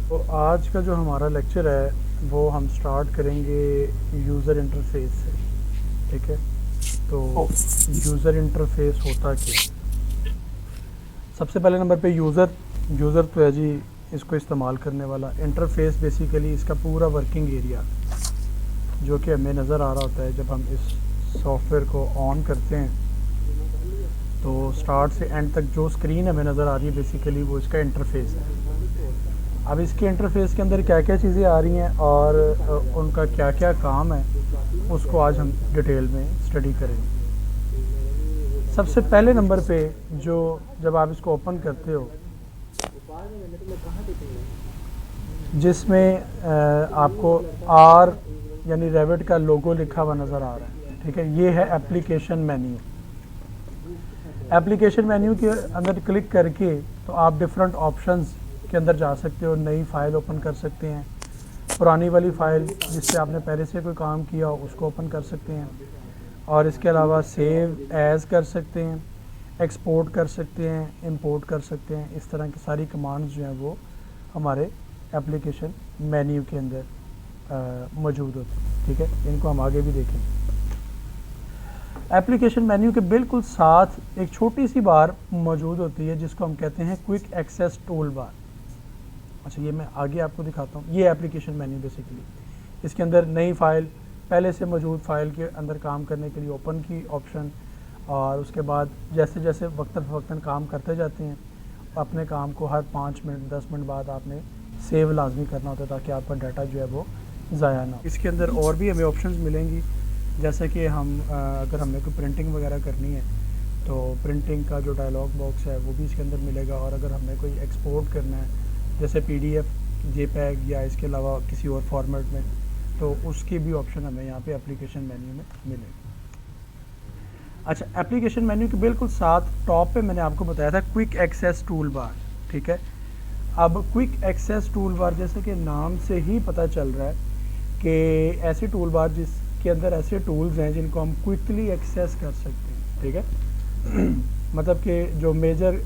तो आज का जो हमारा लेक्चर है वो हम स्टार्ट करेंगे यूज़र इंटरफेस से। ठीक है, तो यूज़र इंटरफेस होता क्या। सबसे पहले नंबर पे यूज़र यूज़र तो है जी इसको इस्तेमाल करने वाला। इंटरफेस बेसिकली इसका पूरा वर्किंग एरिया जो कि हमें नज़र आ रहा होता है जब हम इस सॉफ्टवेयर को ऑन करते हैं। तो स्टार्ट से एंड तक जो स्क्रीन हमें नज़र आ रही है बेसिकली वो इसका इंटरफेस है। अब इसके इंटरफेस के अंदर क्या क्या चीज़ें आ रही हैं और उनका क्या क्या काम है उसको आज हम डिटेल में स्टडी करेंगे। सबसे पहले नंबर पे जो जब आप इसको ओपन करते हो जिसमें आपको आर यानी रेविट का लोगो लिखा हुआ नज़र आ रहा है। ठीक है, ये है एप्लीकेशन मेन्यू। एप्लीकेशन मेन्यू के अंदर क्लिक करके तो आप डिफरेंट ऑप्शंस के अंदर जा सकते हो। नई फ़ाइल ओपन कर सकते हैं, पुरानी वाली फ़ाइल जिस पे आपने पहले से कोई काम किया हो उसको ओपन कर सकते हैं, और इसके अलावा सेव एज़ कर सकते हैं, एक्सपोर्ट कर सकते हैं, इंपोर्ट कर सकते हैं। इस तरह की सारी कमांड्स जो हैं वो हमारे एप्लीकेशन मेन्यू के अंदर मौजूद होती हैं। ठीक है, इनको हम आगे भी देखेंगे। एप्लीकेशन मेन्यू के बिल्कुल साथ एक छोटी सी बार मौजूद होती है जिसको हम कहते हैं क्विक एक्सेस टूल बार। अच्छा, ये मैं आगे आपको दिखाता हूँ। ये एप्लीकेशन मेन्यू बेसिकली इसके अंदर नई फ़ाइल, पहले से मौजूद फ़ाइल के अंदर काम करने के लिए ओपन की ऑप्शन, और उसके बाद जैसे जैसे वक्तन फ़वक्तन काम करते जाते हैं अपने काम को हर 5 मिनट 10 मिनट बाद आपने सेव लाजमी करना होता है ताकि आपका डाटा जो है वो ज़ाया ना हो। इसके अंदर और भी हमें ऑप्शंस मिलेंगी, जैसे कि हम अगर हमने कोई प्रिंटिंग वगैरह करनी है तो प्रिंटिंग का जो डायलॉग बॉक्स है वो भी इसके अंदर मिलेगा, और अगर हमने कोई एक्सपोर्ट करना है जैसे PDF, JPEG या इसके अलावा किसी और फॉर्मेट में, तो उसकी भी ऑप्शन हमें यहाँ पे एप्लीकेशन मेन्यू में मिलेगी। अच्छा, एप्लीकेशन मेन्यू के बिल्कुल साथ टॉप पे मैंने आपको बताया था क्विक एक्सेस टूल बार। ठीक है, अब क्विक एक्सेस टूल बार जैसे कि नाम से ही पता चल रहा है कि ऐसी टूल बार जिसके अंदर ऐसे टूल्स हैं जिनको हम क्विकली एक्सेस कर सकते हैं। ठीक है मतलब कि जो मेजर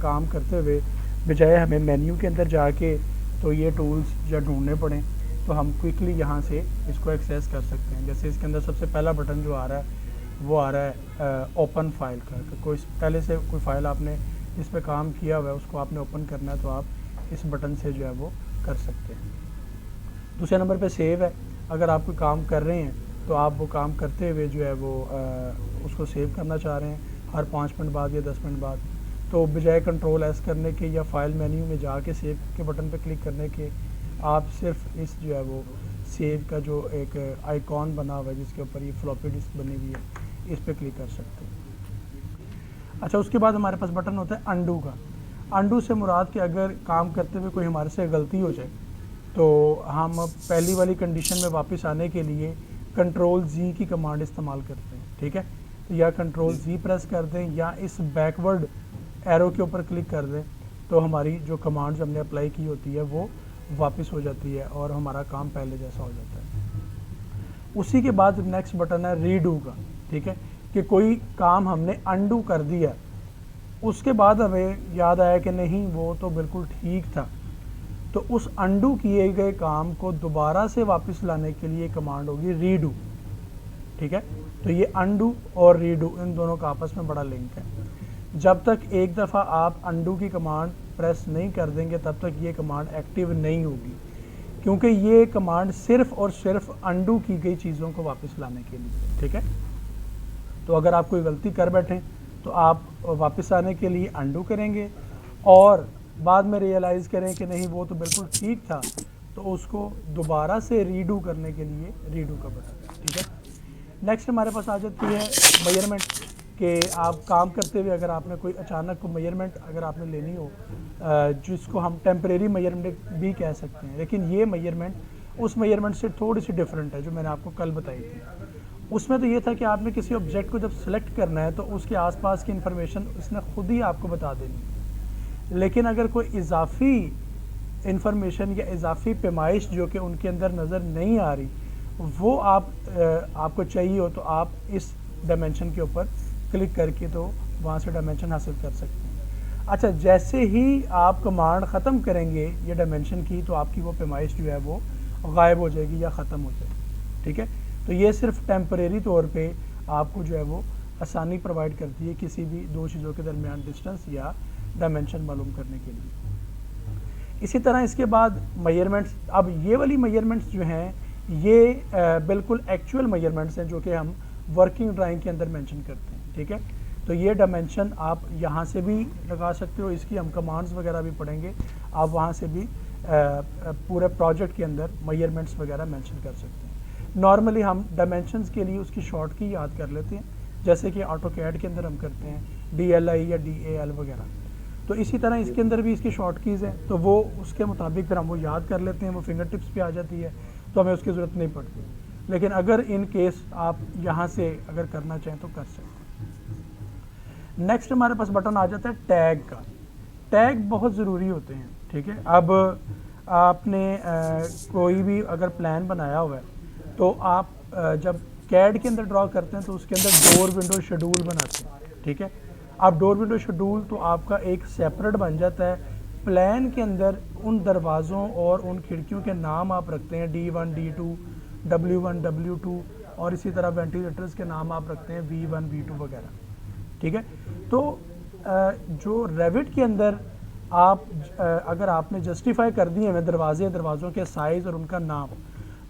काम करते हुए बजाय हमें मेन्यू के अंदर जाके तो ये टूल्स या ढूंढने पड़ें, तो हम क्विकली यहाँ से इसको एक्सेस कर सकते हैं। जैसे इसके अंदर सबसे पहला बटन जो आ रहा है वो आ रहा है ओपन फाइल का। कोई पहले से कोई फ़ाइल आपने जिस पे काम किया हुआ है उसको आपने ओपन करना है तो आप इस बटन से जो है वो कर सकते हैं। दूसरे नंबर पे सेव है। अगर आप कोई काम कर रहे हैं तो आप वो काम करते हुए जो है वो उसको सेव करना चाह रहे हैं हर 5 मिनट बाद या 10 मिनट बाद, तो बजाय कंट्रोल एस करने के या फाइल मेन्यू में जाके सेव के बटन पे क्लिक करने के आप सिर्फ इस जो है वो सेव का जो एक आइकॉन बना हुआ है जिसके ऊपर ये फ्लॉपी डिस्क बनी हुई है इस पर क्लिक कर सकते हैं। अच्छा, उसके बाद हमारे पास बटन होता है अंडू का। अंडू से मुराद कि अगर काम करते हुए कोई हमारे से गलती हो जाए तो हम पहली वाली कंडीशन में वापस आने के लिए कंट्रोल-Z की कमांड इस्तेमाल करते हैं। ठीक है, तो या कंट्रोल-Z प्रेस कर दें या इस बैकवर्ड एरो के ऊपर क्लिक कर दें तो हमारी जो कमांड्स हमने अप्लाई की होती है वो वापस हो जाती है और हमारा काम पहले जैसा हो जाता है। उसी के बाद नेक्स्ट बटन है रीडू का। ठीक है, कि कोई काम हमने अंडू कर दिया, उसके बाद हमें याद आया कि नहीं वो तो बिल्कुल ठीक था, तो उस अंडू किए गए काम को दोबारा से वापस लाने के लिए कमांड होगी रीडू। ठीक है, तो ये अंडू और रीडू इन दोनों का आपस में बड़ा लिंक है। जब तक एक दफ़ा आप अंडू की कमांड प्रेस नहीं कर देंगे तब तक ये कमांड एक्टिव नहीं होगी, क्योंकि ये कमांड सिर्फ और सिर्फ अंडू की गई चीज़ों को वापस लाने के लिए। ठीक है, तो अगर आप कोई गलती कर बैठें तो आप वापस आने के लिए अंडू करेंगे और बाद में रियलाइज़ करें कि नहीं वो तो बिल्कुल ठीक था, तो उसको दोबारा से रीडू करने के लिए रीडू का बटन। ठीक है, नेक्स्ट हमारे पास आ जाती है मेजरमेंट, कि आप काम करते हुए अगर आपने कोई अचानक को मेजरमेंट अगर आपने लेनी हो, जिसको हम टेम्परेरी मेजरमेंट भी कह सकते हैं, लेकिन ये मेजरमेंट उस मेजरमेंट से थोड़ी सी डिफरेंट है जो मैंने आपको कल बताई थी। उसमें तो ये था कि आपने किसी ऑब्जेक्ट को जब सेलेक्ट करना है तो उसके आसपास की इन्फॉर्मेशन उसने खुद ही आपको बता देनी, लेकिन अगर कोई इजाफी इन्फॉर्मेशन या इजाफी पैमाइश जो कि उनके अंदर नज़र नहीं आ रही वो आपको चाहिए हो तो आप इस डायमेंशन के ऊपर क्लिक करके तो वहाँ से डायमेंशन हासिल कर सकते हैं। अच्छा, जैसे ही आप कमांड ख़त्म करेंगे ये डायमेंशन की, तो आपकी वो पैमाइश जो है वो गायब हो जाएगी या ख़त्म हो जाएगी। ठीक है, तो ये सिर्फ टेम्परेरी तौर पे आपको जो है वो आसानी प्रोवाइड करती है किसी भी दो चीज़ों के दरमियान डिस्टेंस या डायमेंशन मालूम करने के लिए। इसी तरह इसके बाद मेजरमेंट्स। अब ये वाली मेजरमेंट्स जो हैं ये बिल्कुल एक्चुअल मेजरमेंट्स हैं जो कि हम वर्किंग ड्राइंग के अंदर मेंशन करते हैं। ठीक है, तो ये डायमेंशन आप यहाँ से भी लगा सकते हो, इसकी हम कमांड्स वगैरह भी पढ़ेंगे, आप वहाँ से भी पूरे प्रोजेक्ट के अंदर मेजरमेंट्स वगैरह मेंशन कर सकते हैं। नॉर्मली हम डायमेंशंस के लिए उसकी शॉर्ट की याद कर लेते हैं, जैसे कि ऑटोकैड के अंदर हम करते हैं DLI या DAL वगैरह। तो इसी तरह इसके अंदर भी इसकी शॉर्ट कीज़ हैं, तो वो उसके मुताबिक फिर हम वो याद कर लेते हैं, वो फिंगर टिप्स पे आ जाती है, तो हमें उसकी ज़रूरत नहीं पड़ती। लेकिन अगर इन केस आप यहाँ से अगर करना चाहें तो कर सकते हैं। नेक्स्ट हमारे पास बटन आ जाता है टैग का। टैग बहुत ज़रूरी होते हैं। ठीक है, अब आपने कोई भी अगर प्लान बनाया हुआ है तो आप जब कैड के अंदर ड्रॉ करते हैं तो उसके अंदर डोर विंडो शेड्यूल बनाते हैं। ठीक है, अब डोर विंडो शेड्यूल तो आपका एक सेपरेट बन जाता है। प्लान के अंदर उन दरवाज़ों और उन खिड़कियों के नाम आप रखते हैं, D1 D2 W1 W2, और इसी तरह वेंटिलेटर्स के नाम आप रखते हैं V1 V2 वगैरह। ठीक है, तो जो रेविट के अंदर आप अगर आपने जस्टिफाई कर दिए हैं दरवाज़ों के साइज़ और उनका नाम,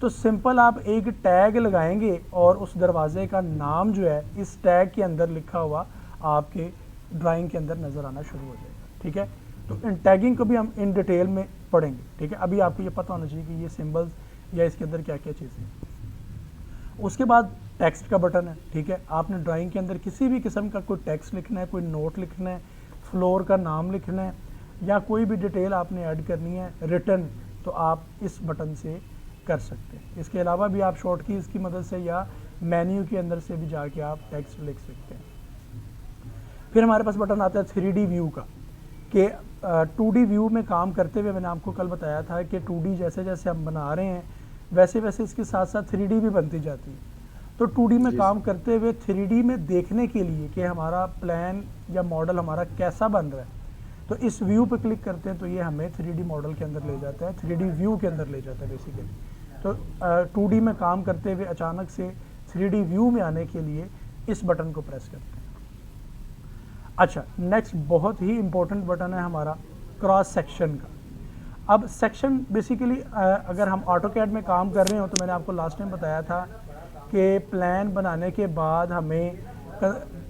तो सिंपल आप एक टैग लगाएंगे और उस दरवाजे का नाम जो है इस टैग के अंदर लिखा हुआ आपके ड्राइंग के अंदर नज़र आना शुरू हो जाएगा। ठीक है, तो इन टैगिंग को भी हम इन डिटेल में पढ़ेंगे। ठीक है, अभी आपको ये पता होना चाहिए कि ये सिंबल्स या इसके अंदर क्या क्या चीज़ें हैं। उसके बाद टेक्स्ट का बटन है। ठीक है, आपने ड्राइंग के अंदर किसी भी किस्म का कोई टेक्स्ट लिखना है, कोई नोट लिखना है, फ्लोर का नाम लिखना है, या कोई भी डिटेल आपने ऐड करनी है रिटन, तो आप इस बटन से कर सकते हैं। इसके अलावा भी आप शॉर्ट कीज़ की मदद से या मेन्यू के अंदर से भी जाके आप टेक्स्ट लिख सकते हैं। फिर हमारे पास बटन आता है 3D व्यू का, कि 2D व्यू में काम करते हुए मैंने आपको कल बताया था कि 2D जैसे जैसे हम बना रहे हैं वैसे वैसे इसके साथ साथ 3D भी बनती जाती है। तो 2D में काम करते हुए 3D में देखने के लिए कि हमारा प्लान या मॉडल हमारा कैसा बन रहा है, तो इस व्यू पर क्लिक करते हैं तो ये हमें 3D मॉडल के अंदर ले जाता है, 3D व्यू के अंदर ले जाता है बेसिकली। तो 2D में काम करते हुए अचानक से 3D व्यू में आने के लिए इस बटन को प्रेस करते हैं। अच्छा, नेक्स्ट बहुत ही इंपॉर्टेंट बटन है हमारा क्रॉस सेक्शन का। अब सेक्शन बेसिकली अगर हम ऑटोकैड में काम कर रहे हो तो मैंने आपको लास्ट टाइम बताया था कि प्लान बनाने के बाद हमें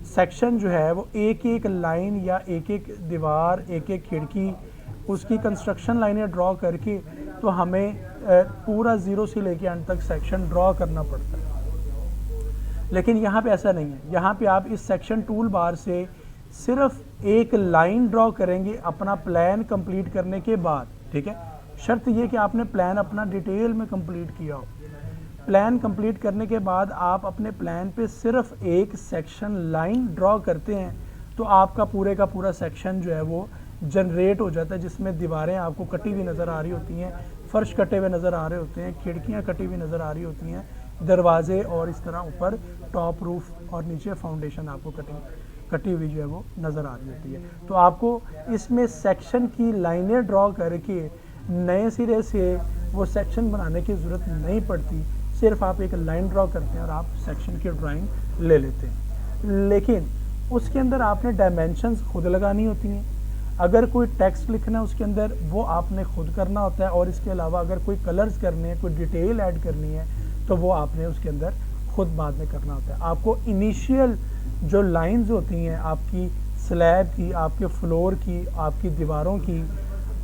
सेक्शन जो है वो एक एक लाइन या एक एक दीवार, एक एक खिड़की, उसकी कंस्ट्रक्शन लाइनें ड्रॉ करके तो हमें पूरा ज़ीरो से लेके एंड तक सेक्शन ड्रॉ करना पड़ता है। लेकिन यहाँ पे ऐसा नहीं है, यहाँ पे आप इस सेक्शन टूल बार से सिर्फ एक लाइन ड्रॉ करेंगे अपना प्लान कंप्लीट करने के बाद। ठीक है, शर्त ये कि आपने प्लान अपना डिटेल में कंप्लीट किया हो। प्लान कंप्लीट करने के बाद आप अपने प्लान पे सिर्फ एक सेक्शन लाइन ड्रॉ करते हैं तो आपका पूरे का पूरा सेक्शन जो है वो जनरेट हो जाता है, जिसमें दीवारें आपको कटी हुई नज़र आ रही होती हैं, फर्श कटे हुए नज़र आ रहे होते हैं, खिड़कियाँ कटी हुई नज़र आ रही होती हैं, दरवाजे और इस तरह ऊपर टॉप रूफ और नीचे फाउंडेशन आपको कटी हुई जो है वो नज़र आ रही होती है। तो आपको इसमें सेक्शन की लाइनें ड्रॉ करके नए सिरे से वो सेक्शन बनाने की ज़रूरत नहीं पड़ती, सिर्फ आप एक लाइन ड्रॉ करते हैं और आप सेक्शन की ड्राइंग ले लेते हैं। लेकिन उसके अंदर आपने डायमेंशंस खुद लगानी होती हैं। अगर कोई टेक्स्ट लिखना है उसके अंदर वो आपने खुद करना होता है, और इसके अलावा अगर कोई कलर्स करने हैं, कोई डिटेल ऐड करनी है तो वो आपने उसके अंदर खुद बाद में करना होता है। आपको इनिशियल जो लाइंस होती हैं आपकी स्लैब की, आपके फ्लोर की, आपकी दीवारों की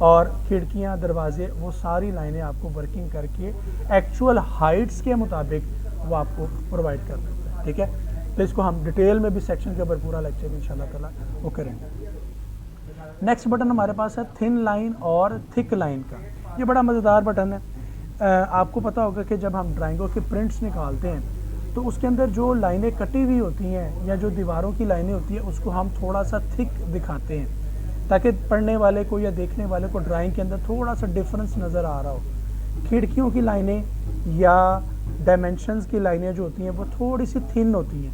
और खिड़कियां, दरवाजे, वो सारी लाइनें आपको वर्किंग करके एक्चुअल हाइट्स के मुताबिक वो आपको प्रोवाइड कर देता है। ठीक है, तो इसको हम डिटेल में भी सेक्शन के ऊपर पूरा लेक्चर में इंशाल्लाह ताला वो करेंगे। नेक्स्ट बटन हमारे पास है थिन लाइन और थिक लाइन का। ये बड़ा मज़ेदार बटन है। आपको पता होगा कि जब हम ड्राइंगों के प्रिंट्स निकालते हैं तो उसके अंदर जो लाइनें कटी हुई होती हैं या जो दीवारों की लाइनें होती हैं उसको हम थोड़ा सा थिक दिखाते हैं ताकि पढ़ने वाले को या देखने वाले को ड्राइंग के अंदर थोड़ा सा डिफरेंस नज़र आ रहा हो। खिड़कियों की लाइनें या डायमेंशंस की लाइनें जो होती हैं वो थोड़ी सी थिन होती हैं,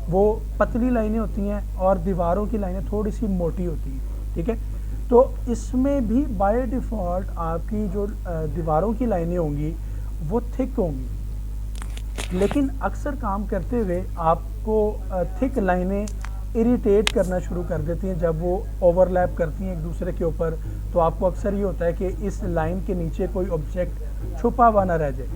वो पतली लाइनें होती हैं, और दीवारों की लाइनें थोड़ी सी मोटी होती हैं। ठीक है। तो इसमें भी बाय डिफ़ॉल्ट आपकी जो दीवारों की लाइनें होंगी वो थिक होंगी, लेकिन अक्सर काम करते हुए आपको थिक लाइनें इरिटेट करना शुरू कर देती हैं जब वो ओवरलैप करती हैं एक दूसरे के ऊपर। तो आपको अक्सर ये होता है कि इस लाइन के नीचे कोई ऑब्जेक्ट छुपा हुआ ना रह जाए,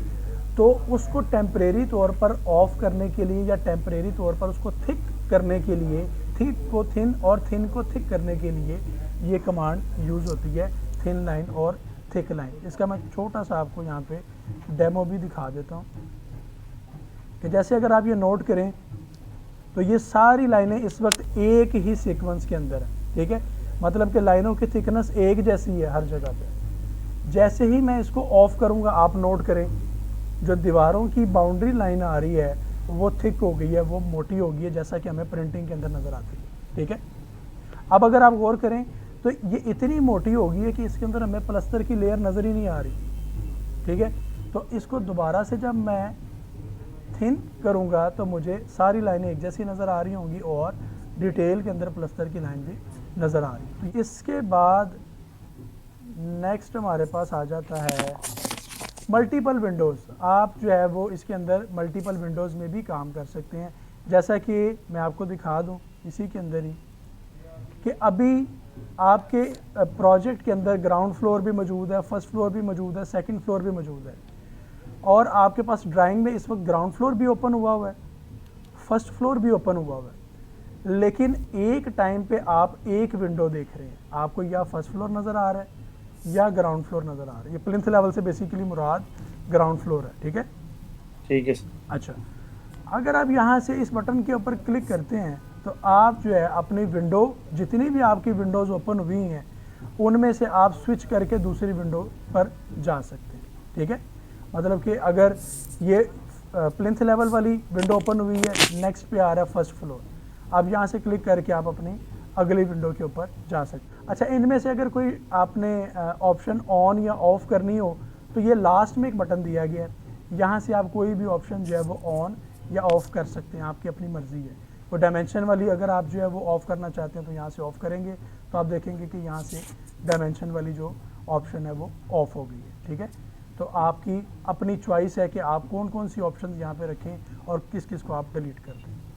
तो उसको टेम्परेरी तौर पर ऑफ करने के लिए या टेम्परेरी तौर पर उसको थिक करने के लिए, थिक को थिन और थिन को थिक करने के लिए ये कमांड यूज़ होती है, थिन लाइन और थिक लाइन। इसका मैं छोटा सा आपको यहाँ पे डेमो भी दिखा देता हूँ कि जैसे अगर आप ये नोट करें तो ये सारी लाइनें इस वक्त एक ही सीक्वेंस के अंदर है, ठीक है। मतलब कि लाइनों की थिकनेस एक जैसी है हर जगह पे। जैसे ही मैं इसको ऑफ करूँगा, आप नोट करें जो दीवारों की बाउंड्री लाइन आ रही है वो थिक हो गई है, वो मोटी हो गई है, जैसा कि हमें प्रिंटिंग के अंदर नज़र आती है, ठीक है। अब अगर आप गौर करें तो ये इतनी मोटी हो गई है कि इसके अंदर हमें प्लास्टर की लेयर नज़र ही नहीं आ रही, ठीक है। तो इसको दोबारा से जब मैं थिन करूँगा तो मुझे सारी लाइनें एक जैसी नज़र आ रही होंगी और डिटेल के अंदर प्लास्टर की लाइन भी नज़र आ रही है। तो इसके बाद नेक्स्ट हमारे पास आ जाता है मल्टीपल विंडोज़। आप जो है वो इसके अंदर मल्टीपल विंडोज़ में भी काम कर सकते हैं, जैसा कि मैं आपको दिखा दूं इसी के अंदर ही कि अभी आपके प्रोजेक्ट के अंदर ग्राउंड फ्लोर भी मौजूद है, फर्स्ट फ्लोर भी मौजूद है, सेकंड फ्लोर भी मौजूद है, और आपके पास ड्राइंग में इस वक्त ग्राउंड फ्लोर भी ओपन हुआ है, फर्स्ट फ्लोर भी ओपन हुआ है, लेकिन एक टाइम पे आप एक विंडो देख रहे हैं। आपको या फर्स्ट फ्लोर नज़र आ रहा है या ग्राउंड फ्लोर नज़र आ रहा है। ये प्लिंथ लेवल से बेसिकली मुराद ग्राउंड फ्लोर है, ठीक है। ठीक है। अच्छा, अगर आप यहाँ से इस बटन के ऊपर क्लिक करते हैं तो आप जो है अपनी विंडो, जितनी भी आपकी विंडोज़ ओपन हुई हैं उनमें से आप स्विच करके दूसरी विंडो पर जा सकते हैं, ठीक है। मतलब कि अगर ये प्लिंथ लेवल वाली विंडो ओपन हुई है, नेक्स्ट पे आ रहा है फर्स्ट फ्लोर, अब यहाँ से क्लिक करके आप अपनी अगली विंडो के ऊपर जा सकते हैं। अच्छा, इनमें से अगर कोई आपने ऑप्शन ऑन या ऑफ़ करनी हो तो ये लास्ट में एक बटन दिया गया है, यहाँ से आप कोई भी ऑप्शन जो है वो ऑन या ऑफ़ कर सकते हैं, आपकी अपनी मर्ज़ी है। वो डायमेंशन वाली अगर आप जो है वो ऑफ़ करना चाहते हैं तो यहाँ से ऑफ़ करेंगे तो आप देखेंगे कि यहाँ से डायमेंशन वाली जो ऑप्शन है वो ऑफ़ हो गई है, ठीक है। तो आपकी अपनी चॉइस है कि आप कौन कौन सी ऑप्शन यहाँ पे रखें और किस किस को आप डिलीट कर दें।